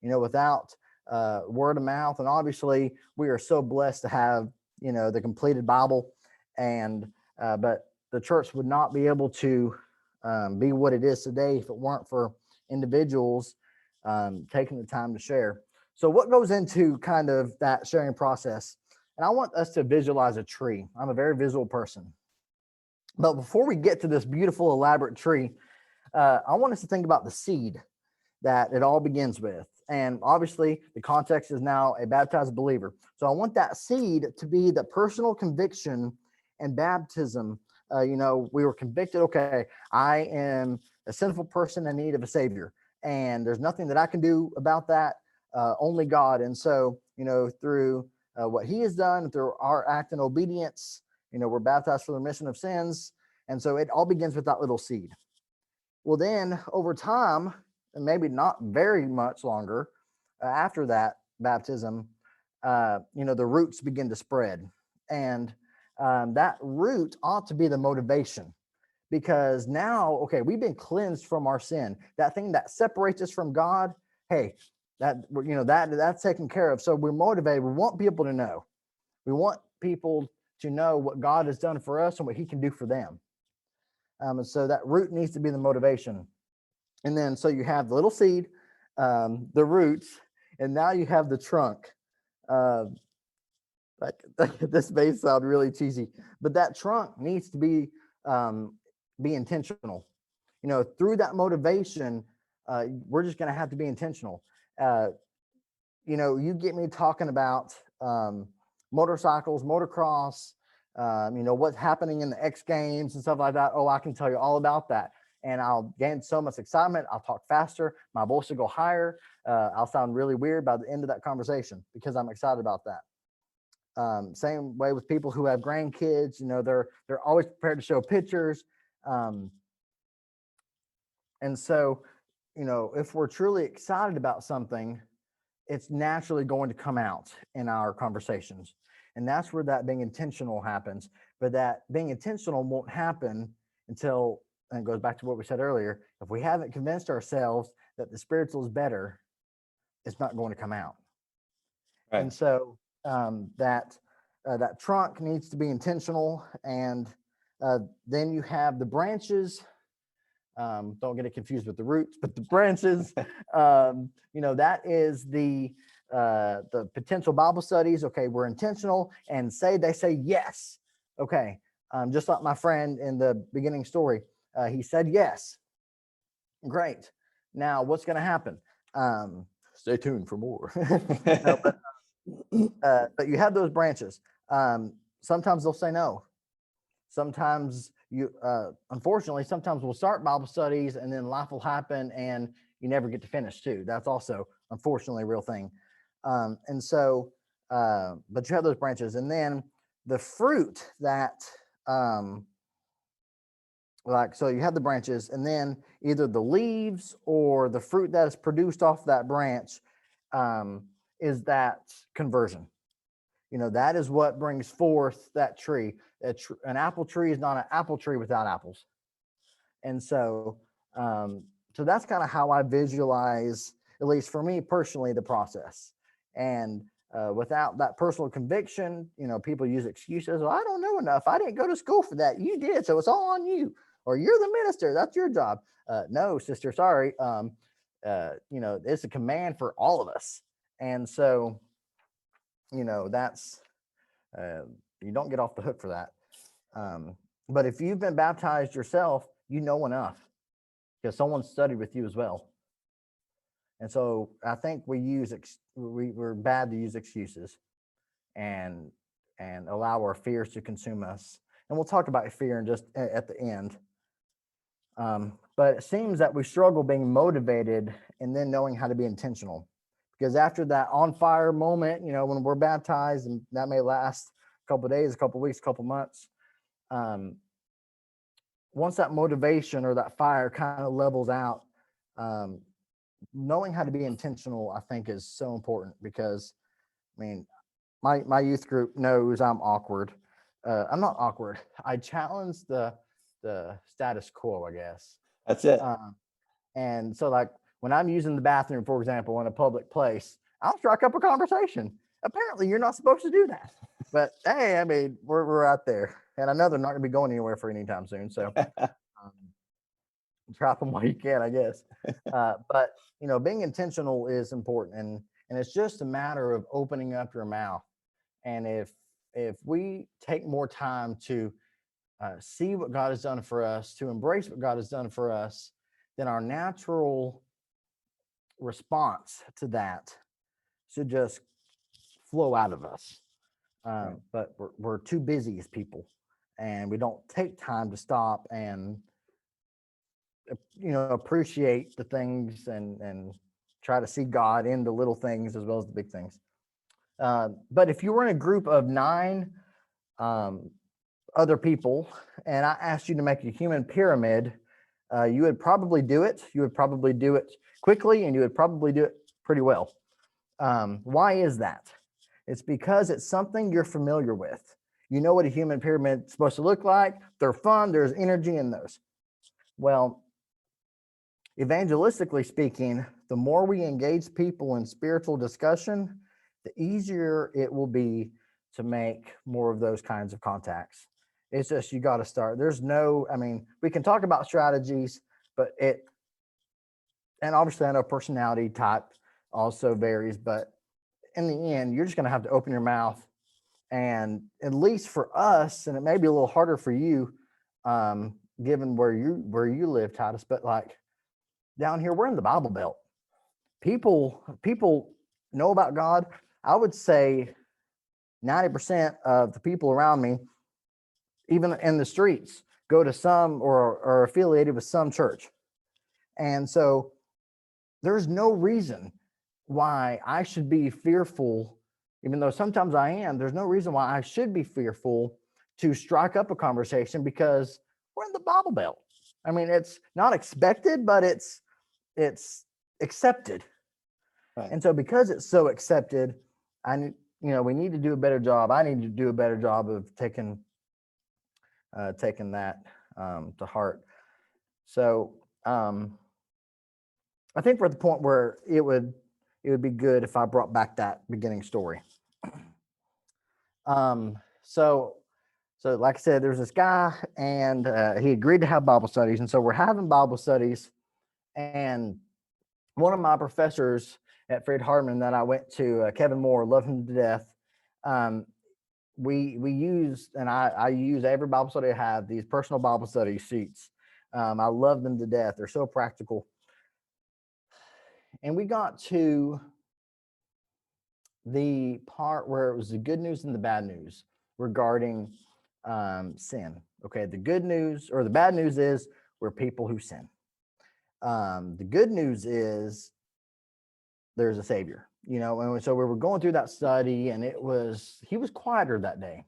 without word of mouth. And obviously we are so blessed to have, the completed Bible, and but the church would not be able to be what it is today if it weren't for individuals taking the time to share. So what goes into kind of that sharing process? And I want us to visualize a tree. I'm a very visual person. But before we get to this beautiful, elaborate tree, I want us to think about the seed that it all begins with. And obviously, the context is now a baptized believer. So I want that seed to be the personal conviction and baptism. We were convicted, okay, I am a sinful person in need of a savior, and there's nothing that I can do about that, only God. And so, through what he has done, through our act in obedience, we're baptized for the remission of sins. And so it all begins with that little seed. Well, then over time, and maybe not very much longer after that baptism, the roots begin to spread. And that root ought to be the motivation, because now, okay, we've been cleansed from our sin. That thing that separates us from God, hey, that's taken care of. So we're motivated. We want people to know. We want people to know what God has done for us and what he can do for them. And so that root needs to be the motivation. And then, so you have the little seed, the roots, and now you have the trunk. This may sound really cheesy, but that trunk needs to be intentional. Through that motivation, we're just going to have to be intentional. You get me talking about motorcycles, motocross, what's happening in the X Games and stuff like that. Oh, I can tell you all about that. And I'll gain so much excitement. I'll talk faster. My voice will go higher. I'll sound really weird by the end of that conversation because I'm excited about that. Same way with people who have grandkids. They're always prepared to show pictures. And so, if we're truly excited about something, it's naturally going to come out in our conversations. And that's where that being intentional happens. But that being intentional won't happen until, and it goes back to what we said earlier, if we haven't convinced ourselves that the spiritual is better, it's not going to come out. Right. And so that trunk needs to be intentional. And then you have the branches. Don't get it confused with the roots, but the branches, that is the potential Bible studies. Okay, we're intentional, and they say yes. Okay, just like my friend in the beginning story, he said yes. Great. Now, what's going to happen? Stay tuned for more. No, but you have those branches. Sometimes they'll say no. Sometimes unfortunately, sometimes we'll start Bible studies and then life will happen and you never get to finish too. That's also, unfortunately, a real thing. And so, but you have those branches, and then the fruit that, so you have the branches, and then either the leaves or the fruit that is produced off that branch is that conversion. That is what brings forth that tree. An apple tree is not an apple tree without apples. And so, so that's kind of how I visualize, at least for me personally, the process. And without that personal conviction, people use excuses. Well, I don't know enough. I didn't go to school for that. You did, so it's all on you. Or you're the minister. That's your job. No, sister, sorry. It's a command for all of us. And so, that's you don't get off the hook for that. But if you've been baptized yourself, you know enough because someone studied with you as well. And so I think we're bad to use excuses and allow our fears to consume us. And we'll talk about fear in just at the end. But it seems that we struggle being motivated and then knowing how to be intentional. Because after that on fire moment, when we're baptized, and that may last a couple of days, a couple of weeks, a couple of months, once that motivation or that fire kind of levels out, knowing how to be intentional, I think, is so important. Because, my youth group knows I'm awkward. I'm not awkward. I challenge the status quo, I guess. That's it. And so, like, when I'm using the bathroom, for example, in a public place, I'll strike up a conversation. Apparently, you're not supposed to do that. But hey, I mean, we're out there. And I know they're not going to be going anywhere for any time soon. So drop them while you can, I guess. But, being intentional is important. And it's just a matter of opening up your mouth. And if we take more time to see what God has done for us, to embrace what God has done for us, then our natural response to that should just flow out of us. But we're too busy as people, and we don't take time to stop and appreciate the things and try to see God in the little things as well as the big things. But if you were in a group of 9 other people, and I asked you to make a human pyramid, you would probably do it. You would probably do it quickly, and you would probably do it pretty well. Why is that? It's because it's something you're familiar with. You know what a human pyramid is supposed to look like. They're fun. There's energy in those. Well, evangelistically speaking, the more we engage people in spiritual discussion, the easier it will be to make more of those kinds of contacts. It's just, you got to start. We can talk about strategies, but and obviously I know personality type also varies, but in the end, you're just going to have to open your mouth. And at least for us, and it may be a little harder for you, given where you live, Titus, but like down here, we're in the Bible Belt. People know about God. I would say 90% of the people around me, even in the streets, go to some or are affiliated with some church. And so there's no reason why I should be fearful, even though sometimes I am. There's no reason why I should be fearful to strike up a conversation, because we're in the Bible Belt. I mean, it's not expected, but it's accepted. Right. And so because it's so accepted, we need to do a better job. I need to do a better job of taking that to heart. So I think we're at the point where it would be good if I brought back that beginning story. So like I said, there's this guy, and he agreed to have Bible studies. And so we're having Bible studies. And one of my professors at Fred Hardman that I went to, Kevin Moore, love him to death. We use, and I use every Bible study I have, these personal Bible study sheets. I love them to death. They're so practical. And we got to the part where it was the good news and the bad news regarding sin. Okay, the good news or the bad news is we're people who sin. The good news is there's a Savior, and so we were going through that study, and he was quieter that day.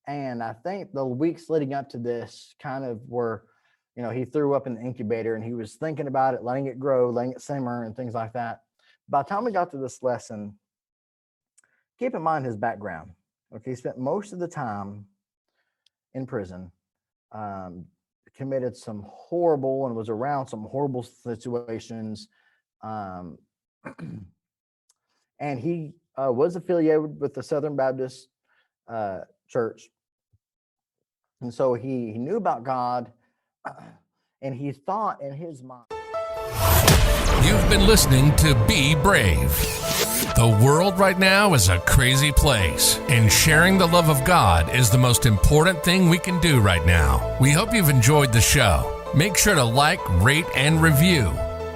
And I think the weeks leading up to this kind of were, he threw up in the incubator, and he was thinking about it, letting it grow, letting it simmer and things like that. By the time we got to this lesson, keep in mind his background. Okay, he spent most of the time in prison, committed some horrible and was around some horrible situations. And he was affiliated with the Southern Baptist Church. And so he knew about God, and he thought in his mind. You've been listening to Be Brave. The world right now is a crazy place, and sharing the love of God is the most important thing we can do right now. We hope you've enjoyed the show. Make sure to like, rate, and review.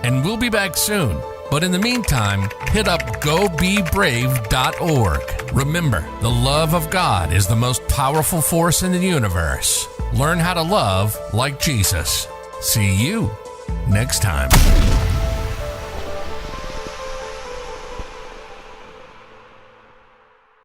And we'll be back soon. But in the meantime, hit up gobebrave.org. Remember, the love of God is the most powerful force in the universe. Learn how to love like Jesus. See you next time.